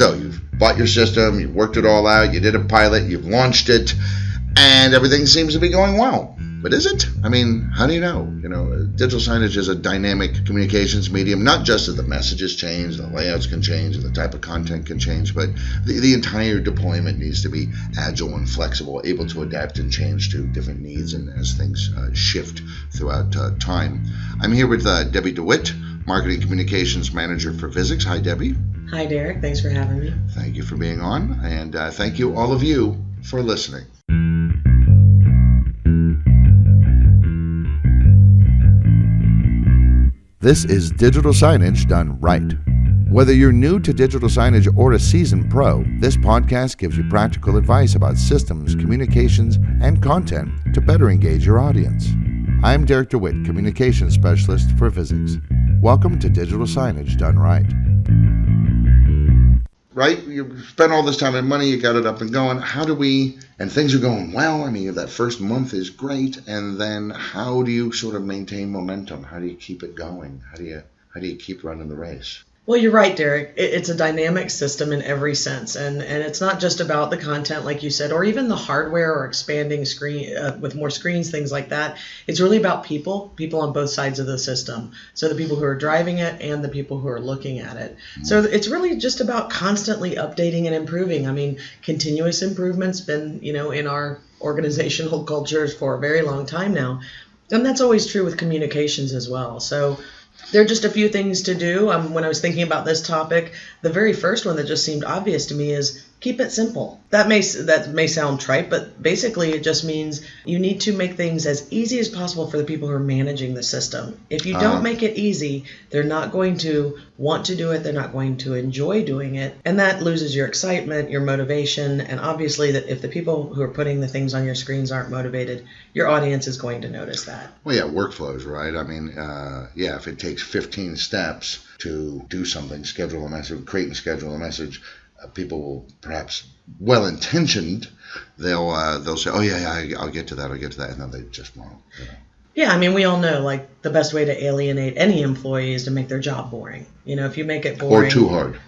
So you've bought your system, you've worked it all out, you did a pilot, you've launched it, and everything seems to be going well. But is it? I mean, how do you know? Digital signage is a dynamic communications medium, not just that the messages change, the layouts can change, and the type of content can change, but the entire deployment needs to be agile and flexible, able to adapt and change to different needs and as things shift throughout time. I'm here with Debbie DeWitt, Marketing Communications Manager for Visix. Hi, Debbie. Hi, Derek. Thanks for having me. Thank you for being on, and thank you, all of you, for listening. This is digital signage done right. Whether you're new to digital signage or a seasoned pro, this podcast gives you practical advice about systems, communications, and content to better engage your audience. I'm Derek DeWitt, Communications Specialist for Visix. Welcome to Digital Signage Done Right. Right? You spent all this time and money, you got it up and going. And things are going well. I mean, that first month is great. And then how do you sort of maintain momentum? How do you keep it going? How do you keep running the race? Well, you're right, Derek. It's a dynamic system in every sense. And it's not just about the content, like you said, or even the hardware or expanding screen with more screens, things like that. It's really about people on both sides of the system. So the people who are driving it and the people who are looking at it. Mm-hmm. So it's really just about constantly updating and improving. I mean, continuous improvement's been, in our organizational cultures for a very long time now. And that's always true with communications as well. So there are just a few things to do. When I was thinking about this topic, the very first one that just seemed obvious to me is keep it simple. That may sound trite, but basically it just means you need to make things as easy as possible for the people who are managing the system. If you don't make it easy, they're not going to want to do it. They're not going to enjoy doing it. And that loses your excitement, your motivation. And obviously that if the people who are putting the things on your screens aren't motivated, your audience is going to notice that. Well, yeah, workflows, right? I mean, if it takes 15 steps to do something, schedule a message, create and schedule a message, people will perhaps well-intentioned, they'll say, oh yeah, I'll get to that, and then they just won't. Yeah, I mean, we all know, like, the best way to alienate any employee is to make their job boring. If you make it boring.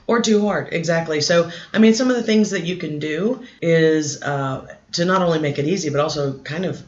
Or too hard, exactly. So, I mean, some of the things that you can do is to not only make it easy, but also kind of,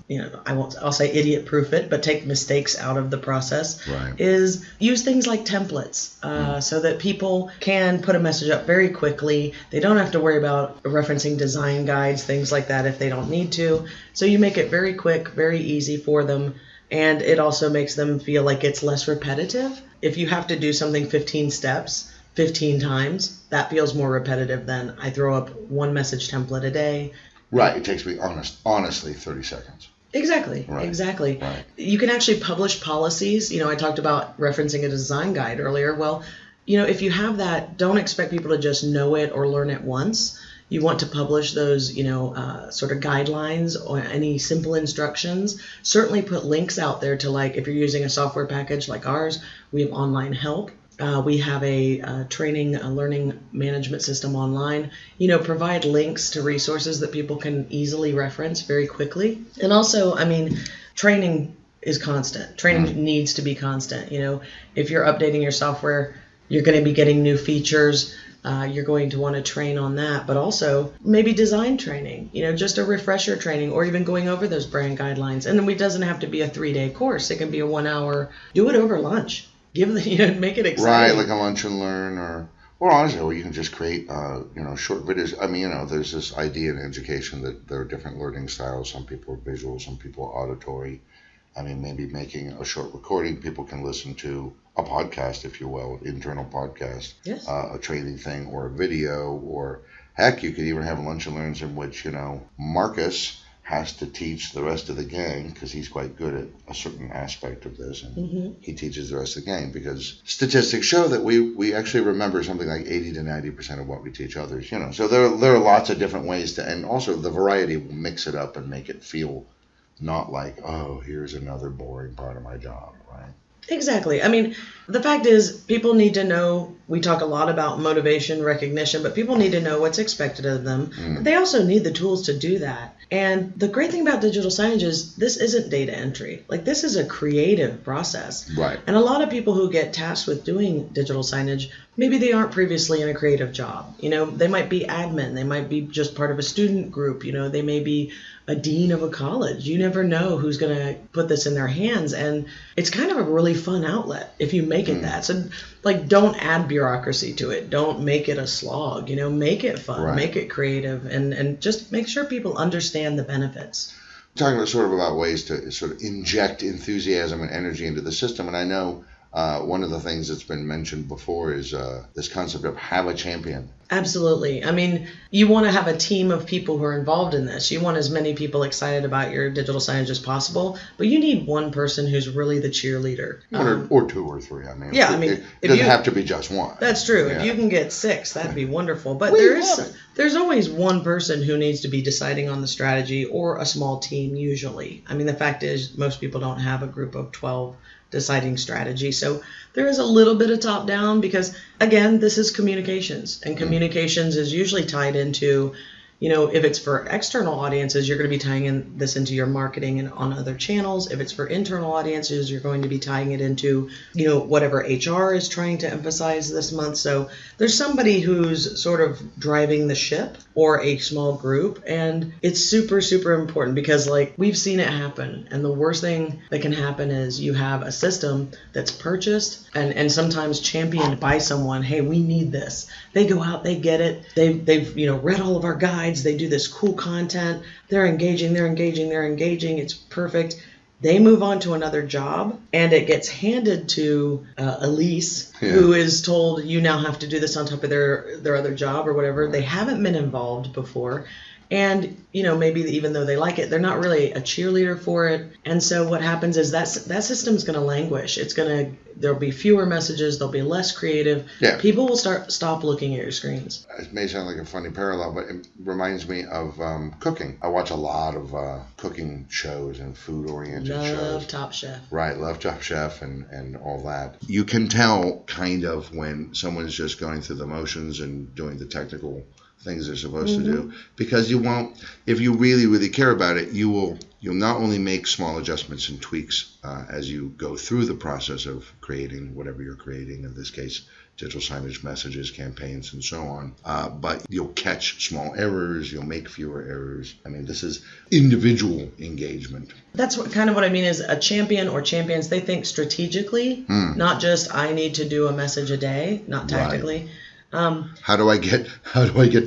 I'll say idiot-proof it, but take mistakes out of the process. Right. Is use things like templates so that people can put a message up very quickly. They don't have to worry about referencing design guides, things like that if they don't need to. So you make it very quick, very easy for them. And it also makes them feel like it's less repetitive. If you have to do something 15 steps, 15 times, that feels more repetitive than I throw up one message template a day. Right. It takes me honestly 30 seconds. Exactly. Right. Exactly. Right. You can actually publish policies. I talked about referencing a design guide earlier. Well, if you have that, don't expect people to just know it or learn it once. You want to publish those, sort of guidelines or any simple instructions. Certainly put links out there to, like, if you're using a software package like ours, we have online help. We have a training, a learning management system online. Provide links to resources that people can easily reference very quickly. And also, I mean, training is constant. Training needs to be constant. If you're updating your software, you're going to be getting new features. You're going to want to train on that, but also maybe design training, just a refresher training, or even going over those brand guidelines. And then it doesn't have to be a 3-day course. It can be a 1 hour. Do it over lunch. Make it exciting. Right, like a lunch and learn, or honestly, you can just create, short videos. I mean, there's this idea in education that there are different learning styles. Some people are visual, some people are auditory. I mean, maybe making a short recording people can listen to, a podcast, if you will, internal podcast, yes. A training thing, or a video, or heck, you could even have lunch and learns in which, Marcus has to teach the rest of the gang because he's quite good at a certain aspect of this, and he teaches the rest of the gang because statistics show that we actually remember something like 80 to 90% of what we teach others, So there are lots of different ways to, and also the variety will mix it up and make it feel not like, oh, here's another boring part of my job, right? Exactly. I mean, the fact is, people need to know, we talk a lot about motivation, recognition, but people need to know what's expected of them. But they also need the tools to do that. And the great thing about digital signage is this isn't data entry. Like, this is a creative process. Right. And a lot of people who get tasked with doing digital signage Maybe they aren't previously in a creative job. They might be admin. They might be just part of a student group. They may be a dean of a college. You never know who's going to put this in their hands. And it's kind of a really fun outlet if you make it that. So, don't add bureaucracy to it. Don't make it a slog. Make it fun. Right. Make it creative. And just make sure people understand the benefits. Talking about ways to sort of inject enthusiasm and energy into the system. And I know one of the things that's been mentioned before is this concept of have a champion. Absolutely. I mean, you want to have a team of people who are involved in this. You want as many people excited about your digital signage as possible, but you need one person who's really the cheerleader. Or two or three. It doesn't have to be just one. That's true. Yeah. If you can get 6, that'd be wonderful. But there's always one person who needs to be deciding on the strategy, or a small team usually. I mean, the fact is most people don't have a group of 12 deciding strategy. So there is a little bit of top down because, again, this is communications, and communications is usually tied into, if it's for external audiences, you're going to be tying this into your marketing and on other channels. If it's for internal audiences, you're going to be tying it into, whatever HR is trying to emphasize this month. So there's somebody who's sort of driving the ship, or a small group. And it's super, super important because we've seen it happen. And the worst thing that can happen is you have a system that's purchased and sometimes championed by someone. Hey, we need this. They go out, they get it. They've read all of our guides. They do this cool content. They're engaging. It's perfect. They move on to another job, and it gets handed to Elise, who is told, you now have to do this on top of their other job or whatever. They haven't been involved before. And, maybe even though they like it, they're not really a cheerleader for it. And so what happens is that system's going to languish. There'll be fewer messages. They'll be less creative. Yeah. People will stop looking at your screens. It may sound like a funny parallel, but it reminds me of cooking. I watch a lot of cooking shows and food-oriented shows. Love Top Chef. Right, love Top Chef and all that. You can tell kind of when someone's just going through the motions and doing the technical things they're supposed to do, because you won't, if you really, really care about it, you'll not only make small adjustments and tweaks as you go through the process of creating whatever you're creating, in this case, digital signage, messages, campaigns, and so on, but you'll catch small errors, you'll make fewer errors. I mean, this is individual engagement. That's what I mean is a champion or champions, they think strategically, not just I need to do a message a day, not tactically. Right. How do I get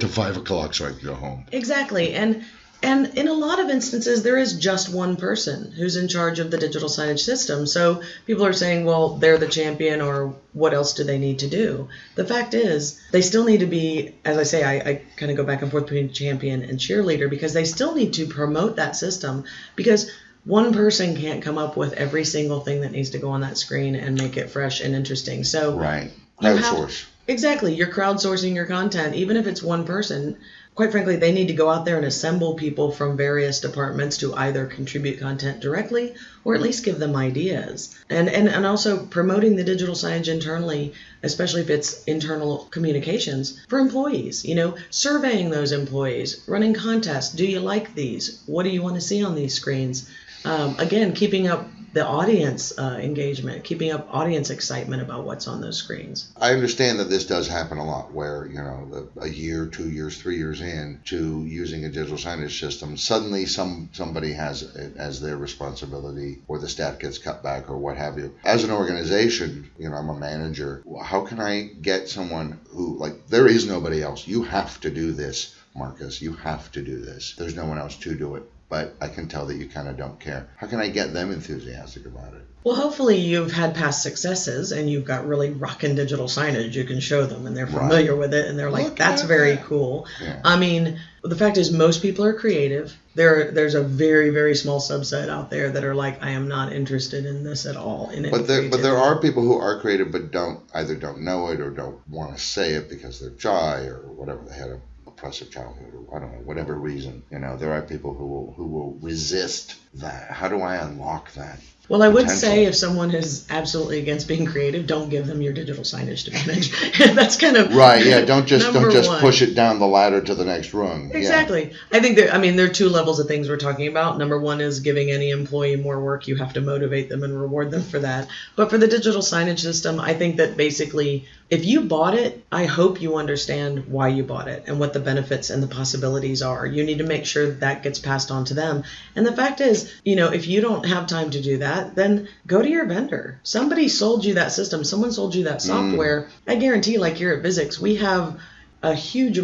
to 5 o'clock so I can go home? Exactly. And in a lot of instances, there is just one person who's in charge of the digital signage system. So people are saying, well, they're the champion, or what else do they need to do? The fact is, they still need to be, as I say, I kind of go back and forth between champion and cheerleader, because they still need to promote that system, because one person can't come up with every single thing that needs to go on that screen and make it fresh and interesting. So right. Crowdsource. Exactly. You're crowdsourcing your content, even if it's one person. Quite frankly, they need to go out there and assemble people from various departments to either contribute content directly or at least give them ideas. And also promoting the digital signage internally, especially if it's internal communications for employees, surveying those employees, running contests. Do you like these? What do you want to see on these screens? Again, keeping up the audience engagement, keeping up audience excitement about what's on those screens. I understand that this does happen a lot, where a year, 2 years, 3 years in to using a digital signage system, suddenly somebody has it as their responsibility, or the staff gets cut back, or what have you. As an organization, I'm a manager. How can I get someone who, there is nobody else? You have to do this, Marcus. You have to do this. There's no one else to do it. But I can tell that you kind of don't care. How can I get them enthusiastic about it? Well, hopefully you've had past successes and you've got really rockin' digital signage you can show them, and they're familiar with it, and they're like, that's very cool. Yeah. I mean, the fact is most people are creative. There's a very, very small subset out there that are like, I am not interested in this at all. But there are people who are creative but either don't know it or don't want to say it because they're shy or whatever. They had a oppressive childhood, or I don't know, whatever reason. There are people who will resist that. How do I unlock that? Well, I would potential. say if someone is absolutely against being creative, don't give them your digital signage to manage. That's kind of right. Yeah, don't just one. push it down the ladder to the next rung. Exactly. Yeah. I think there are two levels of things we're talking about. Number one is giving any employee more work. You have to motivate them and reward them for that. But for the digital signage system, I think that basically if you bought it, I hope you understand why you bought it and what the benefits and the possibilities are. You need to make sure that gets passed on to them. And the fact is, if you don't have time to do that, then go to your vendor. Somebody sold you that system. Someone sold you that software. I guarantee, like here at Visix, we have a huge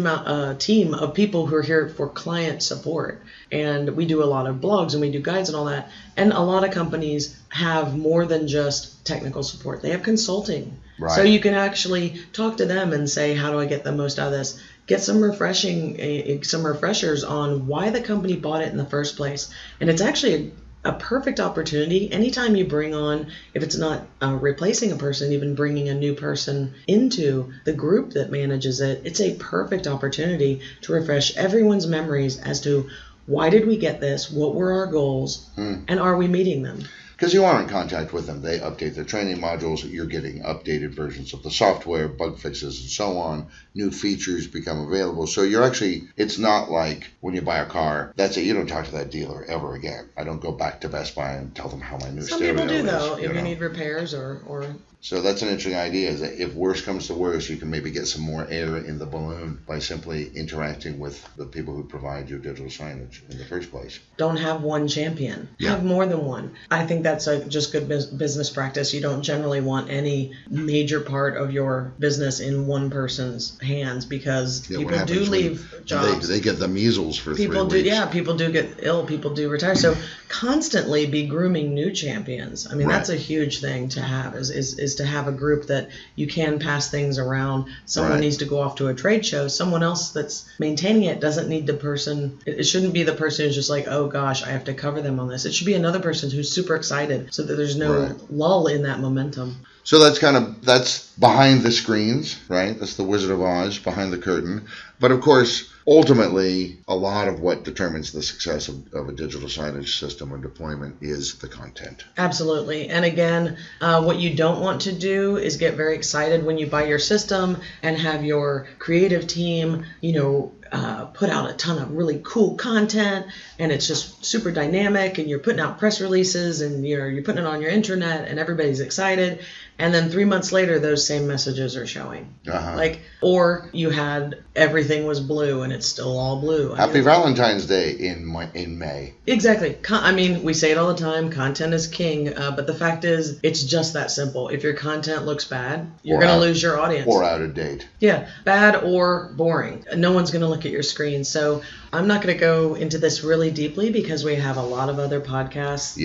team of people who are here for client support. And we do a lot of blogs and we do guides and all that. And a lot of companies have more than just technical support. They have consulting. Right. So you can actually talk to them and say, how do I get the most out of this? Get some refreshers on why the company bought it in the first place. And it's actually a perfect opportunity. Anytime you bring on, if it's not replacing a person, even bringing a new person into the group that manages it, it's a perfect opportunity to refresh everyone's memories as to why did we get this, what were our goals, and are we meeting them? Because you are in contact with them. They update their training modules. You're getting updated versions of the software, bug fixes, and so on. New features become available. So it's not like when you buy a car, that's it. You don't talk to that dealer ever again. I don't go back to Best Buy and tell them how my new stereo is. Some people do, though, if you need repairs or... So that's an interesting idea, is that if worse comes to worse, you can maybe get some more air in the balloon by simply interacting with the people who provide you digital signage in the first place. Don't have one champion. Yeah. Have more than one. I think that's just good business practice. You don't generally want any major part of your business in one person's hands because people do leave jobs. They get the measles for 3 weeks. People do get ill. People do retire. So constantly be grooming new champions. I mean, That's a huge thing to have is to have a group that you can pass things around. Someone needs to go off to a trade show. Someone else that's maintaining it doesn't need the person. It shouldn't be the person who's just like, oh gosh, I have to cover them on this. It should be another person who's super excited so that there's no lull in that momentum. So that's behind the screens, right? That's the Wizard of Oz, behind the curtain. But of course, ultimately, a lot of what determines the success of a digital signage system or deployment is the content. Absolutely. And again, what you don't want to do is get very excited when you buy your system and have your creative team, put out a ton of really cool content and it's just super dynamic and you're putting out press releases and you're putting it on your intranet and everybody's excited. And then 3 months later, those same messages are showing. Or you had everything was blue and it's still all blue. Happy Valentine's Day in May. Exactly. We say it all the time. Content is king. But the fact is, it's just that simple. If your content looks bad, you're going to lose your audience. Or out of date. Yeah, bad or boring. No one's going to look at your screen. So I'm not going to go into this really deeply because we have a lot of other podcasts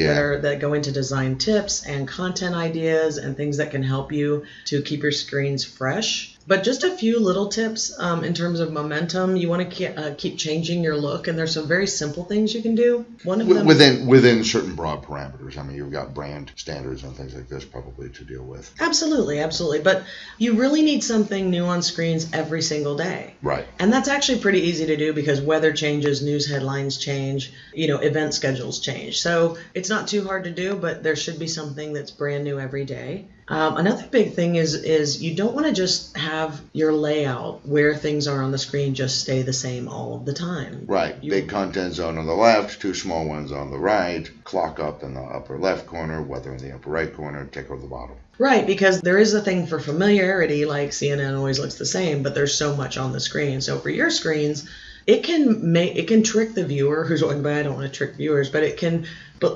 that go into design tips and content ideas and things that can help you to keep your screens fresh. But just a few little tips in terms of momentum. You want to keep changing your look, and there's some very simple things you can do. One of them within certain broad parameters. I mean, you've got brand standards and things like this probably to deal with. Absolutely. But you really need something new on screens every single day. Right. And that's actually pretty easy to do because weather changes, news headlines change, event schedules change. So it's not too hard to do, but there should be something that's brand new every day. Another big thing is you don't want to just have your layout where things are on the screen just stay the same all of the time. Right. Big content zone on the left, 2 small ones on the right, clock up in the upper left corner, weather in the upper right corner, ticker at the bottom. Right, because there is a thing for familiarity, like CNN always looks the same, but there's so much on the screen. So for your screens, it can trick the viewer who's walking by. I don't want to trick viewers, but it can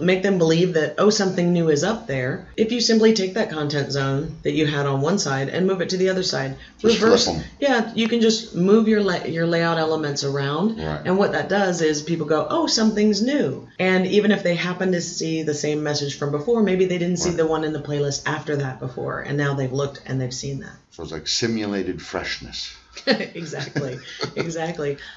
make them believe that, something new is up there. If you simply take that content zone that you had on one side and move it to the other side. Just reverse flip them. Yeah, you can just move your layout elements around. Right. And what that does is people go, something's new. And even if they happen to see the same message from before, maybe they didn't see the one in the playlist after that before. And now they've looked and they've seen that. So it's like simulated freshness. Exactly.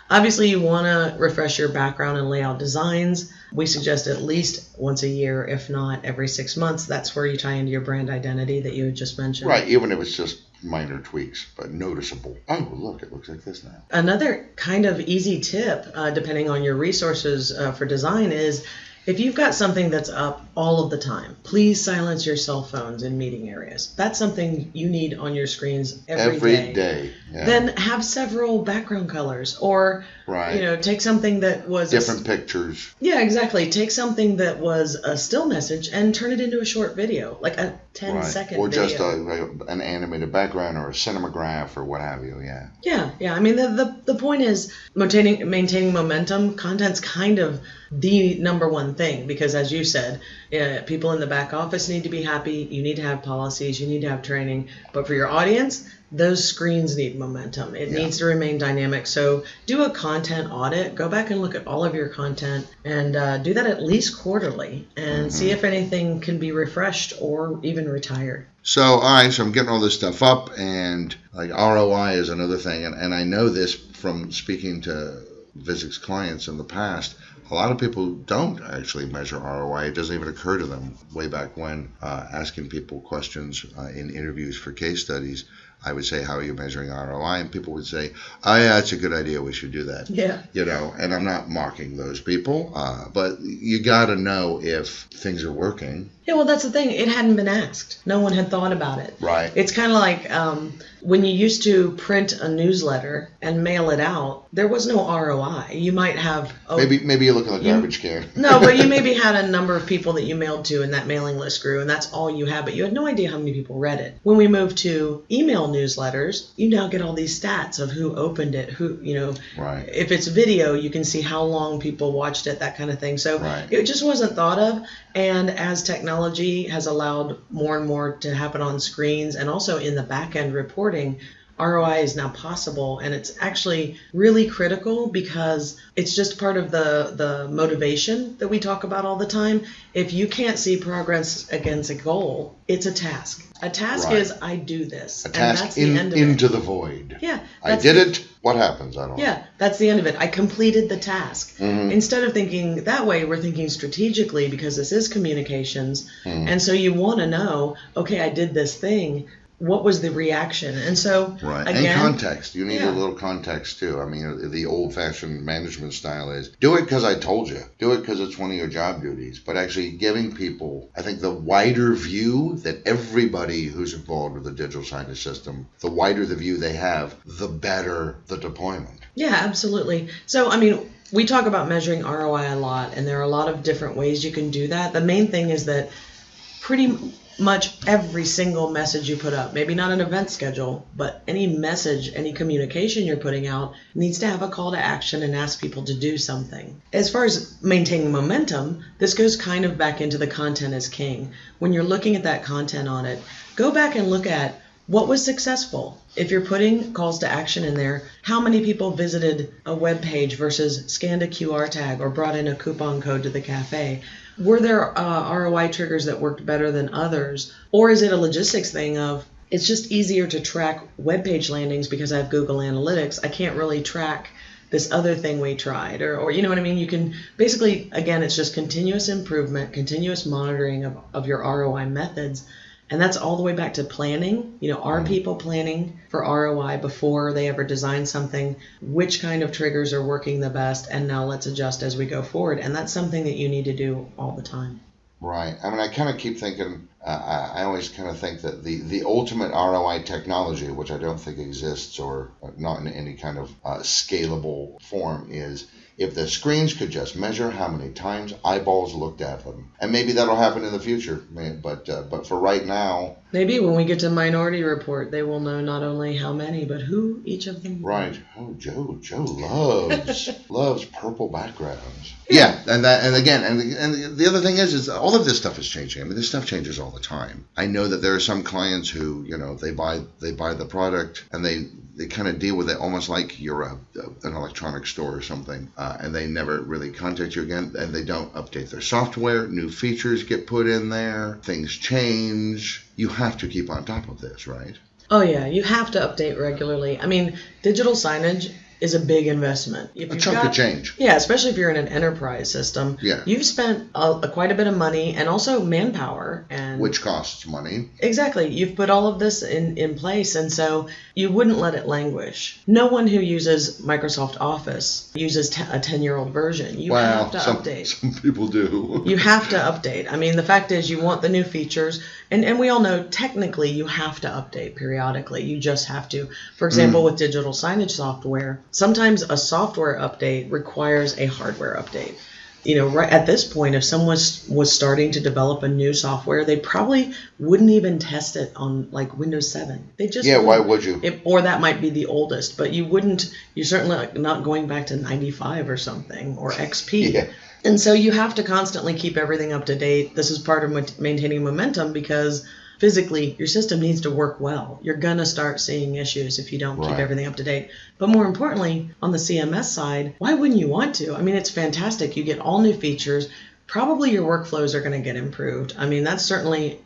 Obviously, you want to refresh your background and layout designs. We suggest at least once a year, if not every 6 months. That's where you tie into your brand identity that you had just mentioned. Right, even if it's just minor tweaks, but noticeable. Oh, look, it looks like this now. Another kind of easy tip, depending on your resources for design, is if you've got something that's up all of the time, please silence your cell phones in meeting areas. That's something you need on your screens every day. Yeah. Then have several background colors, or take something that was different pictures. Yeah, exactly. Take something that was a still message and turn it into a short video, like a 10-second or video. Just an animated background or a cinematograph or what have you. Yeah. I mean, the point is maintaining momentum. Content's kind of the number one thing, because as you said, people in the back office need to be happy. You need to have policies. You need to have training. But for your audience, those screens need momentum. It needs to remain dynamic. So do a content audit. Go back and look at all of your content, and do that at least quarterly, and see if anything can be refreshed or even retired. So, all right, so I'm getting all this stuff up, and like ROI is another thing, and I know this from speaking to Visix clients in the past. A lot of people don't actually measure ROI. It doesn't even occur to them. Way back when, asking people questions in interviews for case studies, I would say, how are you measuring ROI? And people would say, oh, yeah, it's a good idea. We should do that. Yeah. And I'm not mocking those people, but you got to know if things are working. Yeah, well, that's the thing. It hadn't been asked. No one had thought about it. Right. It's kind of like when you used to print a newsletter and mail it out, there was no ROI. You might have... Maybe you look at the garbage can. No, but you maybe had a number of people that you mailed to, and that mailing list grew, and that's all you had, but you had no idea how many people read it. When we moved to email newsletters, you now get all these stats of who opened it, Right. If it's video, you can see how long people watched it, that kind of thing. So It just wasn't thought of, and as technology has allowed more and more to happen on screens and also in the back-end reporting, ROI is now possible, and it's actually really critical because it's just part of the motivation that we talk about all the time. If you can't see progress against a goal, it's a task. A task is, I do this. A task, and that's the end of into it. the void. Yeah. I did it. What happens? I don't know. Yeah, that's the end of it. I completed the task. Mm-hmm. Instead of thinking that way, we're thinking strategically, because this is communications. Mm-hmm. And so you want to know, okay, I did this thing. What was the reaction? And so, right. Again, and context. You need a little context, too. I mean, the old-fashioned management style is, do it because I told you. Do it because it's one of your job duties. But actually giving people, I think, the wider view that everybody who's involved with the digital signage system, the wider the view they have, the better the deployment. Yeah, absolutely. So, I mean, we talk about measuring ROI a lot, and there are a lot of different ways you can do that. The main thing is that pretty much every single message you put up, maybe not an event schedule, but any message, any communication you're putting out needs to have a call to action and ask people to do something. As far as maintaining momentum, this goes kind of back into the content is king. When you're looking at that content on it, go back and look at what was successful. If you're putting calls to action in there, how many people visited a web page versus scanned a QR tag or brought in a coupon code to the cafe? Were there ROI triggers that worked better than others? Or is it a logistics thing of, it's just easier to track web page landings because I have Google Analytics. I can't really track this other thing we tried, or you know what I mean? You can basically, again, it's just continuous improvement, continuous monitoring of your ROI methods. And that's all the way back to planning. Are people planning for ROI before they ever design something? Which kind of triggers are working the best? And now let's adjust as we go forward. And that's something that you need to do all the time. Right. I mean, I kind of keep thinking, I always kind of think that the ultimate ROI technology, which I don't think exists or not in any kind of scalable form, is if the screens could just measure how many times eyeballs looked at them. And maybe that'll happen in the future, but for right now... Maybe when we get to Minority Report, they will know not only how many, but who each of them were. Right. Oh, Joe loves purple backgrounds. Yeah, and the other thing is all of this stuff is changing. I mean, this stuff changes all the time. I know that there are some clients who, they buy the product and they kind of deal with it almost like you're an electronic store or something, and they never really contact you again, and they don't update their software. New features get put in there. Things change. You have to keep on top of this, right? Oh, yeah. You have to update regularly. I mean, digital signage is a big investment. A chunk of change. Yeah, especially if you're in an enterprise system. Yeah. You've spent quite a bit of money and also manpower and and which costs money. Exactly. You've put all of this in place, and so you wouldn't let it languish. No one who uses Microsoft Office uses a 10-year-old version. You have to update. Some people do. You have to update. I mean, the fact is you want the new features, and we all know technically you have to update periodically. You just have to. For example, with digital signage software, sometimes a software update requires a hardware update. Right at this point, if someone was starting to develop a new software, they probably wouldn't even test it on like Windows 7. They just why would you? Or that might be the oldest, but you're certainly not going back to 95 or something, or XP. Yeah. And so you have to constantly keep everything up to date. This is part of maintaining momentum, because physically, your system needs to work well. You're going to start seeing issues if you don't keep everything up to date. But more importantly, on the CMS side, why wouldn't you want to? I mean, it's fantastic. You get all new features. Probably your workflows are going to get improved. I mean, that's certainly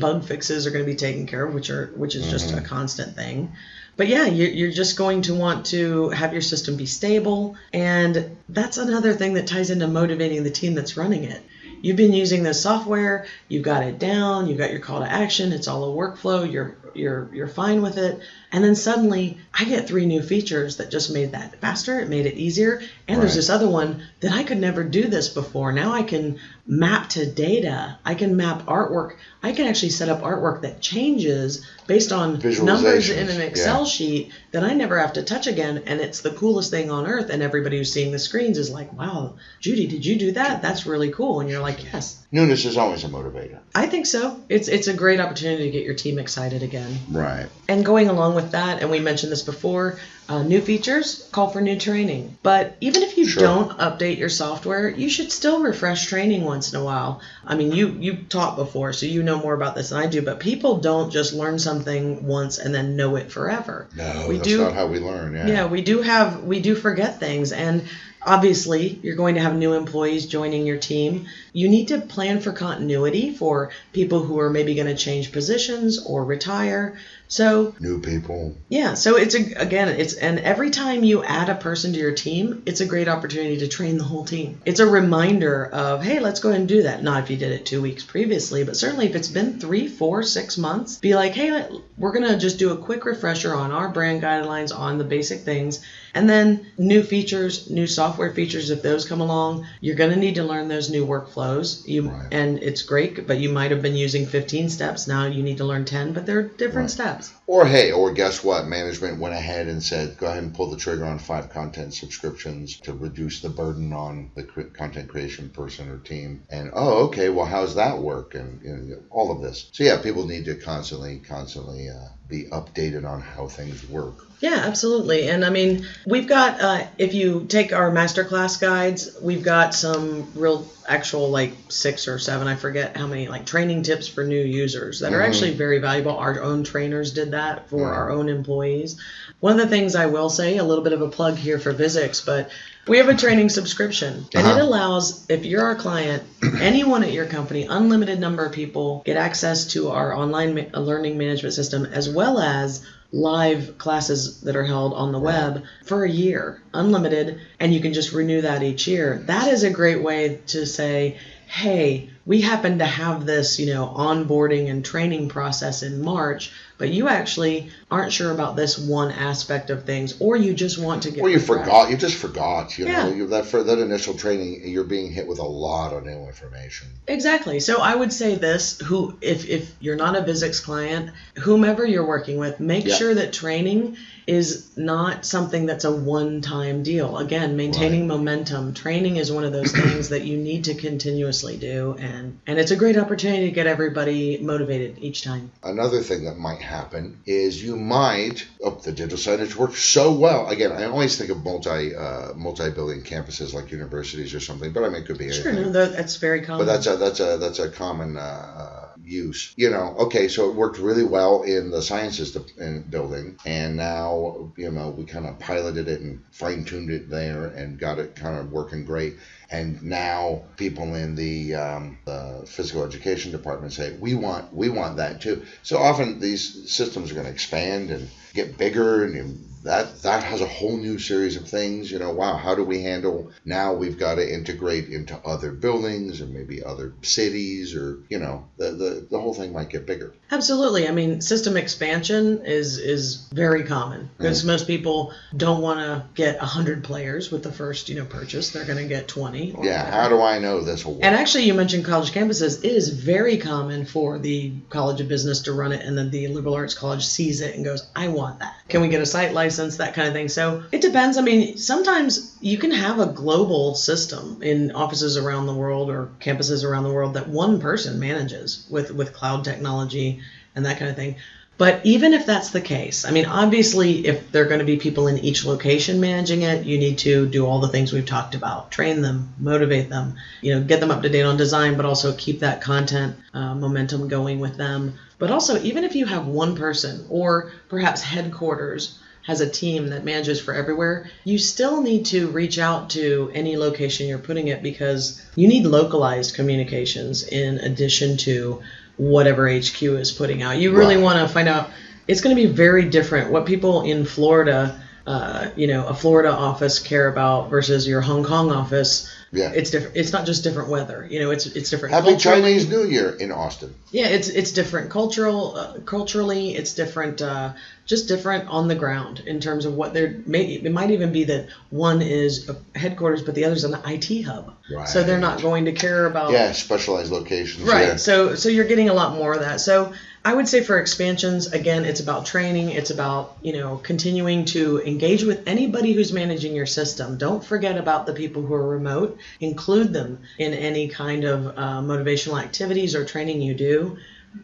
bug fixes are going to be taken care of, which is just a constant thing. But yeah, you're just going to want to have your system be stable. And that's another thing that ties into motivating the team that's running it. You've been using this software, you've got it down, you've got your call to action, it's all a workflow, you're fine with it. And then suddenly I get 3 new features that just made that faster, it made it easier. And there's this other one that I could never do this before. Now I can map to data, I can map artwork, I can actually set up artwork that changes based on numbers in an Excel sheet that I never have to touch again. And it's the coolest thing on earth. And everybody who's seeing the screens is like, wow, Judy, did you do that? That's really cool. And you're like, yes. Newness is always a motivator. I think so. It's a great opportunity to get your team excited again. Right. And going along with that, and we mentioned this before, new features call for new training. But even if you don't update your software, you should still refresh training once in a while. I mean, you taught before, so you know more about this than I do, but people don't just learn something once and then know it forever. No, that's not how we learn. Yeah, we do forget things. And obviously, you're going to have new employees joining your team. You need to plan for continuity for people who are maybe going to change positions or retire. So new people. Yeah. So and every time you add a person to your team, it's a great opportunity to train the whole team. It's a reminder of, hey, let's go ahead and do that. Not if you did it 2 weeks previously, but certainly if it's been 3, 4, 6 months, be like, hey, we're going to just do a quick refresher on our brand guidelines, on the basic things. And then new features, new software features, if those come along, you're going to need to learn those new workflows. And it's great, but you might have been using 15 steps. Now you need to learn 10, but they're different steps. Or guess what? Management went ahead and said, go ahead and pull the trigger on 5 content subscriptions to reduce the burden on the content creation person or team. And, okay, well, how's that work? And all of this. So, yeah, people need to constantly be updated on how things work. Yeah, absolutely. And I mean, we've got, if you take our masterclass guides, we've got some real actual 6 or 7, I forget how many, training tips for new users that are actually very valuable. Our own trainers did that for our own employees. One of the things I will say, a little bit of a plug here for Visix, but we have a training subscription, and it allows, if you're our client, anyone at your company, unlimited number of people get access to our online learning management system, as well as live classes that are held on the web for a year, unlimited, and you can just renew that each year. That is a great way to say, hey, we happen to have this, onboarding and training process in March, but you actually aren't sure about this one aspect of things, or you just want to get. Or you just forgot, know, that initial training, you're being hit with a lot of new information. Exactly. So I would say this: if you're not a Visix client, whomever you're working with, make sure that training is not something that's a one-time deal. Again, maintaining momentum. Training is one of those things that you need to continuously do, and it's a great opportunity to get everybody motivated each time. Another thing that might happen is you might, the digital signage works so well. Again, I always think of multi-building campuses like universities or something, but I mean, it could be anything. Sure, no, that's very common. But that's a common use. Okay, so it worked really well in the sciences building, and now, we kind of piloted it and fine-tuned it there and got it kind of working great. And now people in the physical education department say, we want that too. So often these systems are going to expand and get bigger, and that has a whole new series of things. Wow, how do we handle now? We've got to integrate into other buildings or maybe other cities, or the whole thing might get bigger. Absolutely. I mean, system expansion is very common because most people don't want to get 100 players with the first purchase. They're going to get 20. How do I know this will work? And actually, you mentioned college campuses. It is very common for the College of Business to run it, and then the liberal arts college sees it and goes, I want that. Can we get a site license? That kind of thing. So it depends. I mean, sometimes you can have a global system in offices around the world or campuses around the world that one person manages with cloud technology and that kind of thing. But even if that's the case, I mean, obviously, if there are going to be people in each location managing it, you need to do all the things we've talked about. Train them, motivate them, get them up to date on design, but also keep that content momentum going with them. But also, even if you have one person or perhaps headquarters has a team that manages for everywhere, you still need to reach out to any location you're putting it, because you need localized communications in addition to whatever HQ is putting out. You really want to find out. It's going to be very different what people in Florida, a Florida office care about versus your Hong Kong office. Yeah, it's different. It's not just different weather. It's different. Happy Chinese New Year in Austin. Yeah, it's different culturally. It's different. Just different on the ground in terms of what it might even be that one is a headquarters, but the other's an IT hub. Right. So they're not going to care about specialized locations. Right. Yeah. So you're getting a lot more of that. So I would say for expansions, again, it's about training. It's about continuing to engage with anybody who's managing your system. Don't forget about the people who are remote. Include them in any kind of motivational activities or training you do.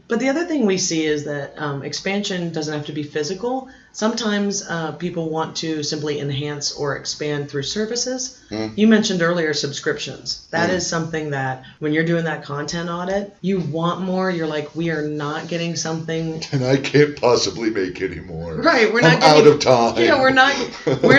But the other thing we see is that expansion doesn't have to be physical. Sometimes people want to simply enhance or expand through services. You mentioned earlier subscriptions. That is something that when you're doing that content audit, you want more. You're like, we are not getting something. And I can't possibly make any more. Right. I'm out of time. Yeah, we're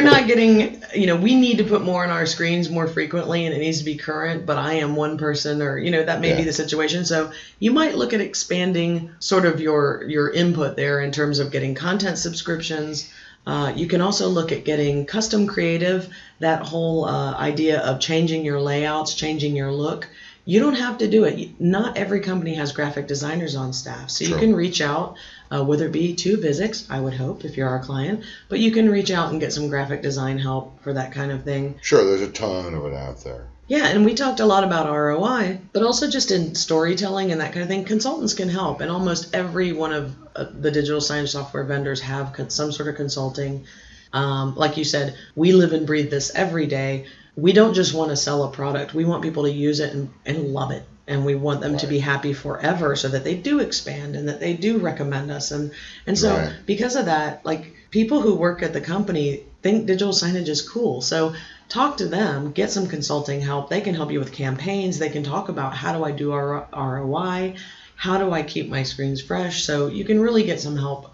not getting, we need to put more on our screens more frequently, and it needs to be current, but I am one person, or, that may be the situation. So you might look at expanding sort of your input there in terms of getting content subscriptions. You can also look at getting custom creative, that whole idea of changing your layouts, changing your look. You don't have to do it. Not every company has graphic designers on staff. So you can reach out, whether it be to Visix, I would hope, if you're our client, but you can reach out and get some graphic design help for that kind of thing. Sure, there's a ton of it out there. Yeah, and we talked a lot about ROI, but also just in storytelling and that kind of thing, consultants can help. And almost every one of the digital signage software vendors have some sort of consulting. Like you said, we live and breathe this every day. We don't just want to sell a product. We want people to use it and love it. And we want them to be happy forever so that they do expand and that they do recommend us. And so because of that, like people who work at the company think digital signage is cool. So talk to them, get some consulting help. They can help you with campaigns. They can talk about how do I do ROI? How do I keep my screens fresh? So you can really get some help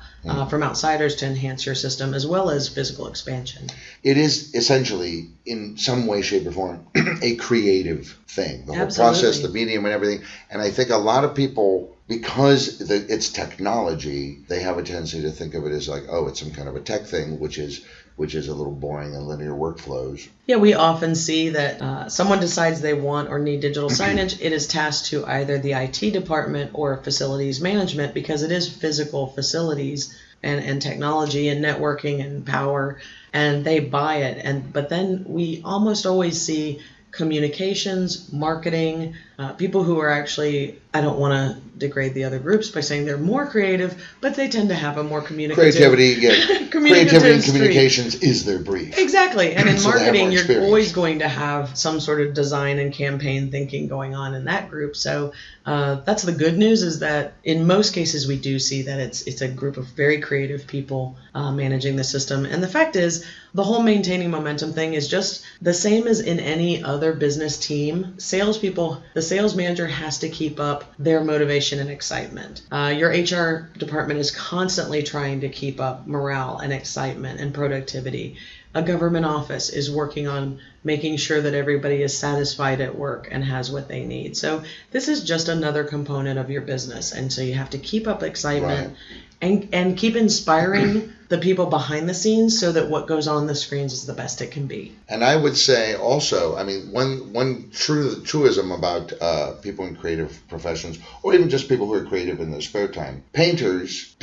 from outsiders to enhance your system as well as physical expansion. It is essentially, in some way, shape, or form, a creative thing. The whole process, the medium, and everything. And I think a lot of people, because it's technology, they have a tendency to think of it as like, oh, it's some kind of a tech thing, which is a little boring and linear workflows. Yeah, we often see that someone decides they want or need digital signage. It is tasked to either the IT department or facilities management, because it is physical facilities and technology and networking and power, and they buy it. But then we almost always see communications, marketing, people who are actually, I don't want to degrade the other groups by saying they're more creative, but they tend to have a more communicative. Creativity and communications is their brief. Exactly. And in marketing, you're always going to have some sort of design and campaign thinking going on in that group. So that's the good news, is that in most cases we do see that it's a group of very creative people managing the system. And the fact is, the whole maintaining momentum thing is just the same as in any other business team. Salespeople, the sales manager has to keep up their motivation and excitement. Your HR department is constantly trying to keep up morale and excitement and productivity. A government office is working on making sure that everybody is satisfied at work and has what they need. So this is just another component of your business. And so you have to keep up excitement and keep inspiring the people behind the scenes so that what goes on the screens is the best it can be. And I would say also, I mean, one truism about people in creative professions, or even just people who are creative in their spare time, painters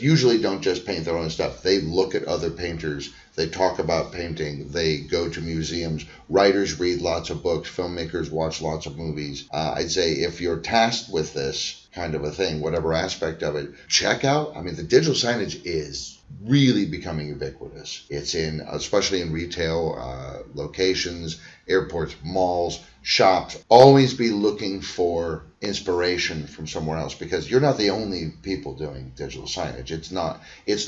usually don't just paint their own stuff. They look at other painters. They talk about painting. They go to museums. Writers read lots of books. Filmmakers watch lots of movies. I'd say if you're tasked with this kind of a thing, whatever aspect of it, check out. I mean, the digital signage is really becoming ubiquitous. It's especially in retail locations, airports, malls, shops. Always be looking for inspiration from somewhere else, because you're not the only people doing digital signage. It's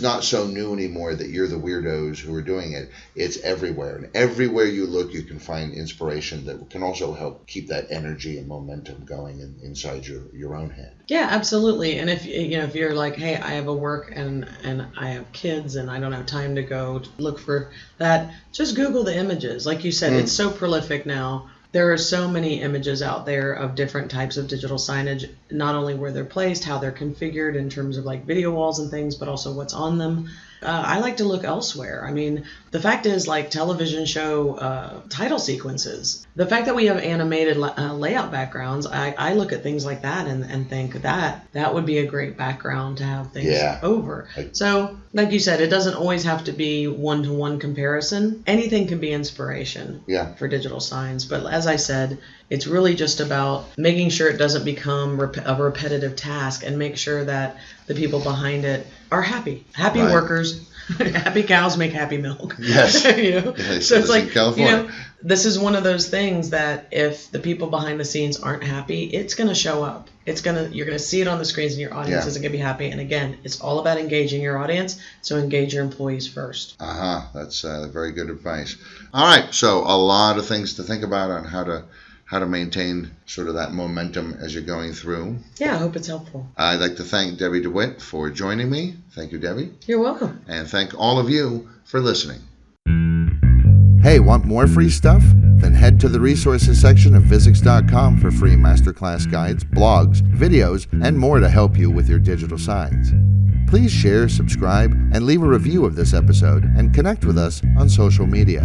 not so new anymore that you're the weirdos who are doing it. It's everywhere, and everywhere you look you can find inspiration that can also help keep that energy and momentum going inside your own head. Yeah, absolutely. And if you're like, hey, I have a work and I have kids and I don't have time to go look for that, just Google the images. Like you said, it's so prolific now. There are so many images out there of different types of digital signage, not only where they're placed, how they're configured in terms of like video walls and things, but also what's on them. I like to look elsewhere. I mean, the fact is, like television show title sequences, the fact that we have animated layout backgrounds, I look at things like that and think that would be a great background to have things over. So, like you said, it doesn't always have to be one-to-one comparison. Anything can be inspiration for digital signs. But as I said, it's really just about making sure it doesn't become a repetitive task, and make sure that the people behind it are happy. Happy workers. Happy cows make happy milk. Yes. So it's like California. This is one of those things that if the people behind the scenes aren't happy, it's going to show up. You're going to see it on the screens, and your audience isn't going to be happy. And again, it's all about engaging your audience. So engage your employees first. That's very good advice. All right. So a lot of things to think about on how to maintain sort of that momentum as you're going through. Yeah, I hope it's helpful. I'd like to thank Debbie DeWitt for joining me. Thank you, Debbie. You're welcome. And thank all of you for listening. Hey, want more free stuff? Then head to the resources section of Visix.com for free masterclass guides, blogs, videos, and more to help you with your digital signs. Please share, subscribe, and leave a review of this episode, and connect with us on social media.